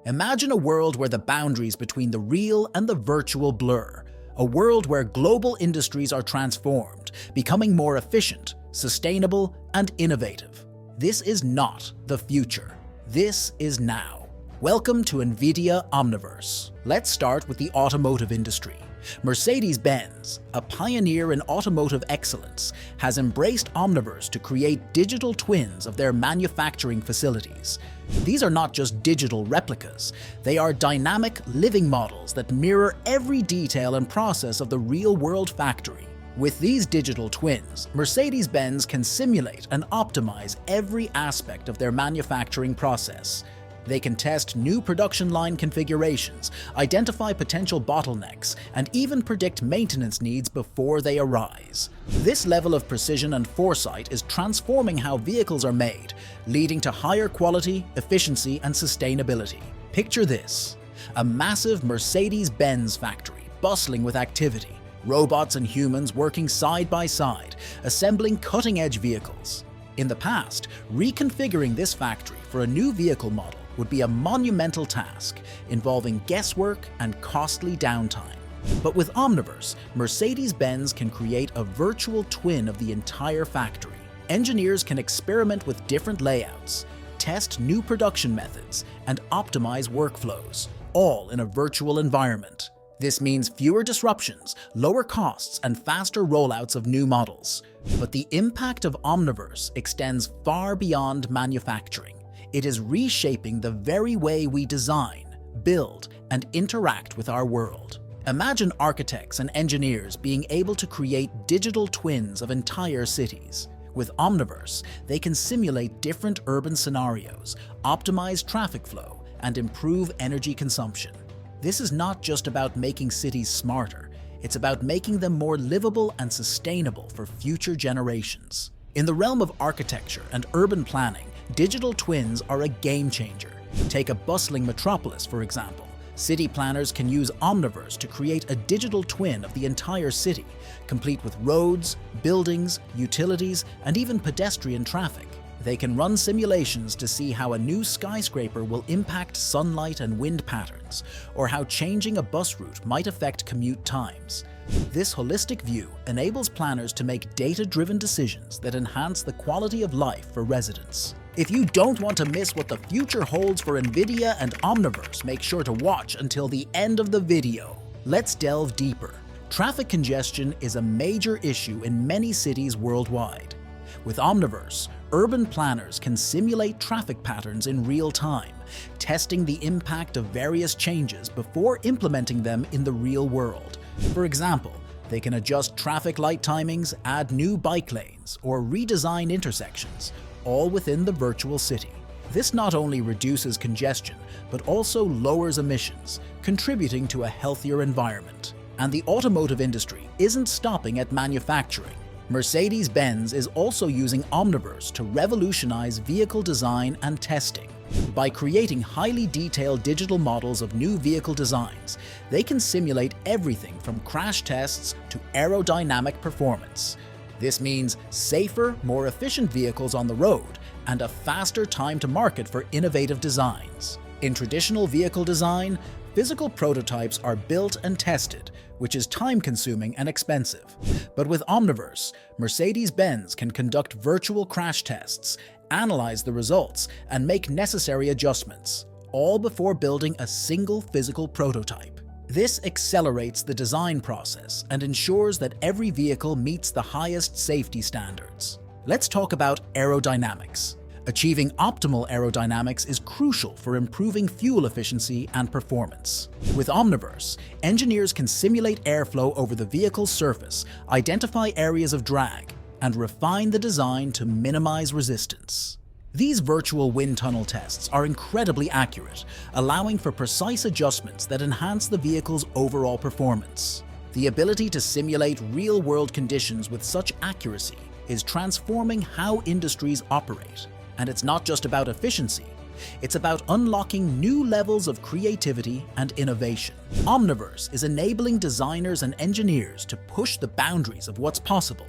Imagine a world where the boundaries between the real and the virtual blur. A world where global industries are transformed, becoming more efficient, sustainable, and innovative. This is not the future. This is now. Welcome to Nvidia Omniverse. Let's start with the automotive industry. Mercedes-Benz, a pioneer in automotive excellence, has embraced Omniverse to create digital twins of their manufacturing facilities. These are not just digital replicas, they are dynamic, living models that mirror every detail and process of the real-world factory. With these digital twins, Mercedes-Benz can simulate and optimize every aspect of their manufacturing process. They can test new production line configurations, identify potential bottlenecks, and even predict maintenance needs before they arise. This level of precision and foresight is transforming how vehicles are made, leading to higher quality, efficiency, and sustainability. Picture this: a massive Mercedes-Benz factory bustling with activity, robots and humans working side by side, assembling cutting-edge vehicles. In the past, reconfiguring this factory for a new vehicle model would be a monumental task, involving guesswork and costly downtime. But with Omniverse, Mercedes-Benz can create a virtual twin of the entire factory. Engineers can experiment with different layouts, test new production methods, and optimize workflows, all in a virtual environment. This means fewer disruptions, lower costs, and faster rollouts of new models. But the impact of Omniverse extends far beyond manufacturing. It is reshaping the very way we design, build, and interact with our world. Imagine architects and engineers being able to create digital twins of entire cities. With Omniverse, they can simulate different urban scenarios, optimize traffic flow, and improve energy consumption. This is not just about making cities smarter, it's about making them more livable and sustainable for future generations. In the realm of architecture and urban planning, digital twins are a game changer. Take a bustling metropolis, for example. City planners can use Omniverse to create a digital twin of the entire city, complete with roads, buildings, utilities, and even pedestrian traffic. They can run simulations to see how a new skyscraper will impact sunlight and wind patterns, or how changing a bus route might affect commute times. This holistic view enables planners to make data-driven decisions that enhance the quality of life for residents. If you don't want to miss what the future holds for Nvidia and Omniverse, make sure to watch until the end of the video. Let's delve deeper. Traffic congestion is a major issue in many cities worldwide. With Omniverse, urban planners can simulate traffic patterns in real time, testing the impact of various changes before implementing them in the real world. For example, they can adjust traffic light timings, add new bike lanes, or redesign intersections, all within the virtual city. This not only reduces congestion, but also lowers emissions, contributing to a healthier environment. And the automotive industry isn't stopping at manufacturing. Mercedes-Benz is also using Omniverse to revolutionize vehicle design and testing. By creating highly detailed digital models of new vehicle designs, they can simulate everything from crash tests to aerodynamic performance. This means safer, more efficient vehicles on the road and a faster time to market for innovative designs. In traditional vehicle design, physical prototypes are built and tested, which is time-consuming and expensive. But with Omniverse, Mercedes-Benz can conduct virtual crash tests, analyze the results, and make necessary adjustments, all before building a single physical prototype. This accelerates the design process and ensures that every vehicle meets the highest safety standards. Let's talk about aerodynamics. Achieving optimal aerodynamics is crucial for improving fuel efficiency and performance. With Omniverse, engineers can simulate airflow over the vehicle's surface, identify areas of drag, and refine the design to minimize resistance. These virtual wind tunnel tests are incredibly accurate, allowing for precise adjustments that enhance the vehicle's overall performance. The ability to simulate real-world conditions with such accuracy is transforming how industries operate. And it's not just about efficiency, it's about unlocking new levels of creativity and innovation. Omniverse is enabling designers and engineers to push the boundaries of what's possible,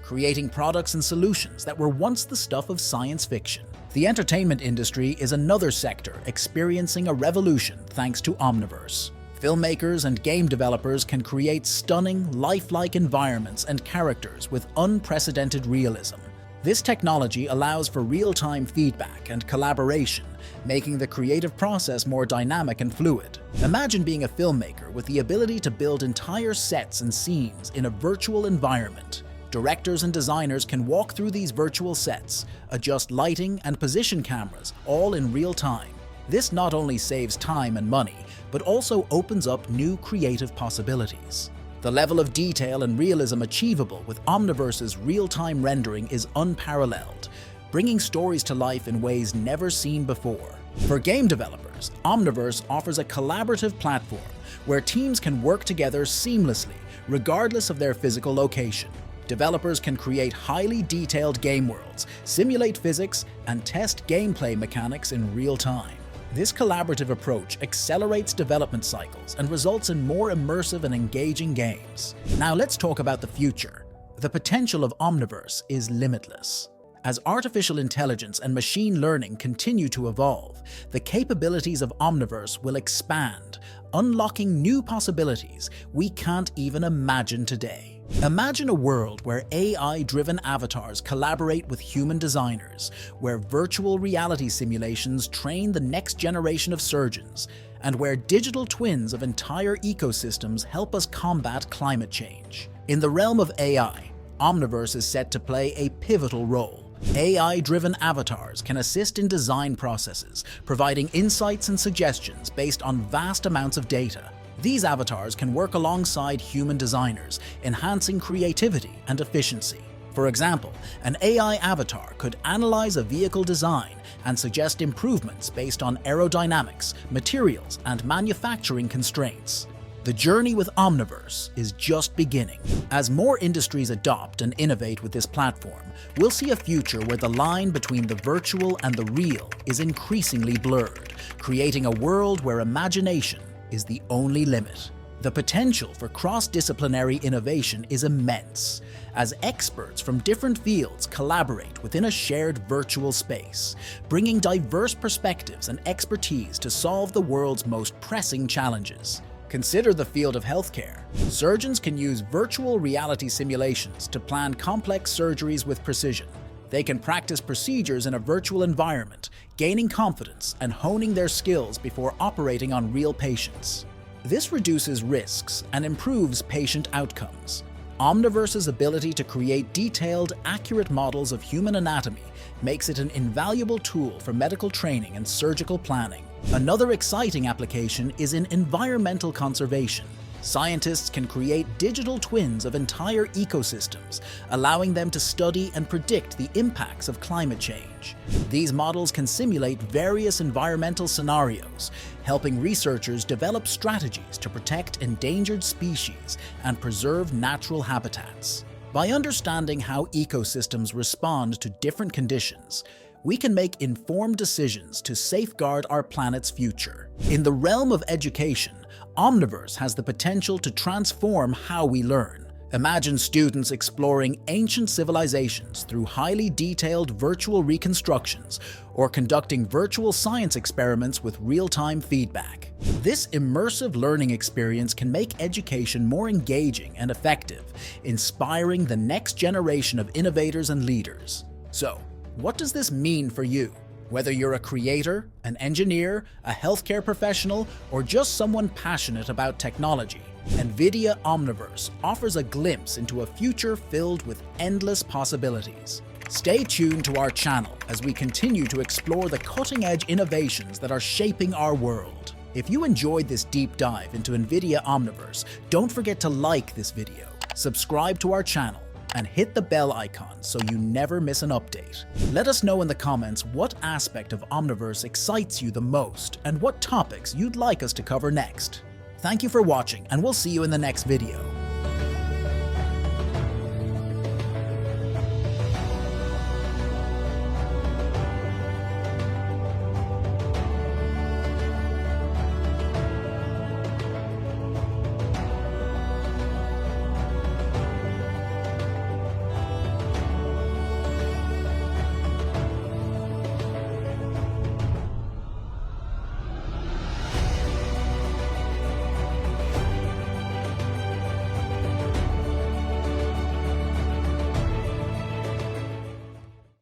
creating products and solutions that were once the stuff of science fiction. The entertainment industry is another sector experiencing a revolution thanks to Omniverse. Filmmakers and game developers can create stunning, lifelike environments and characters with unprecedented realism. This technology allows for real-time feedback and collaboration, making the creative process more dynamic and fluid. Imagine being a filmmaker with the ability to build entire sets and scenes in a virtual environment. Directors and designers can walk through these virtual sets, adjust lighting and position cameras, all in real time. This not only saves time and money, but also opens up new creative possibilities. The level of detail and realism achievable with Omniverse's real-time rendering is unparalleled, bringing stories to life in ways never seen before. For game developers, Omniverse offers a collaborative platform where teams can work together seamlessly, regardless of their physical location. Developers can create highly detailed game worlds, simulate physics, and test gameplay mechanics in real time. This collaborative approach accelerates development cycles and results in more immersive and engaging games. Now let's talk about the future. The potential of Omniverse is limitless. As artificial intelligence and machine learning continue to evolve, the capabilities of Omniverse will expand, unlocking new possibilities we can't even imagine today. Imagine a world where AI-driven avatars collaborate with human designers, where virtual reality simulations train the next generation of surgeons, and where digital twins of entire ecosystems help us combat climate change. In the realm of AI, Omniverse is set to play a pivotal role. AI-driven avatars can assist in design processes, providing insights and suggestions based on vast amounts of data. These avatars can work alongside human designers, enhancing creativity and efficiency. For example, an AI avatar could analyze a vehicle design and suggest improvements based on aerodynamics, materials, and manufacturing constraints. The journey with Omniverse is just beginning. As more industries adopt and innovate with this platform, we'll see a future where the line between the virtual and the real is increasingly blurred, creating a world where imagination is the only limit. The potential for cross-disciplinary innovation is immense, as experts from different fields collaborate within a shared virtual space, bringing diverse perspectives and expertise to solve the world's most pressing challenges. Consider the field of healthcare. Surgeons can use virtual reality simulations to plan complex surgeries with precision. They can practice procedures in a virtual environment, gaining confidence and honing their skills before operating on real patients. This reduces risks and improves patient outcomes. Omniverse's ability to create detailed, accurate models of human anatomy makes it an invaluable tool for medical training and surgical planning. Another exciting application is in environmental conservation. Scientists can create digital twins of entire ecosystems, allowing them to study and predict the impacts of climate change. These models can simulate various environmental scenarios, helping researchers develop strategies to protect endangered species and preserve natural habitats. By understanding how ecosystems respond to different conditions, we can make informed decisions to safeguard our planet's future. In the realm of education, Omniverse has the potential to transform how we learn. Imagine students exploring ancient civilizations through highly detailed virtual reconstructions or conducting virtual science experiments with real-time feedback. This immersive learning experience can make education more engaging and effective, inspiring the next generation of innovators and leaders. So, what does this mean for you? Whether you're a creator, an engineer, a healthcare professional, or just someone passionate about technology, Nvidia Omniverse offers a glimpse into a future filled with endless possibilities. Stay tuned to our channel as we continue to explore the cutting-edge innovations that are shaping our world. If you enjoyed this deep dive into Nvidia Omniverse, don't forget to like this video, subscribe to our channel, and hit the bell icon so you never miss an update. Let us know in the comments what aspect of Omniverse excites you the most and what topics you'd like us to cover next. Thank you for watching, and we'll see you in the next video.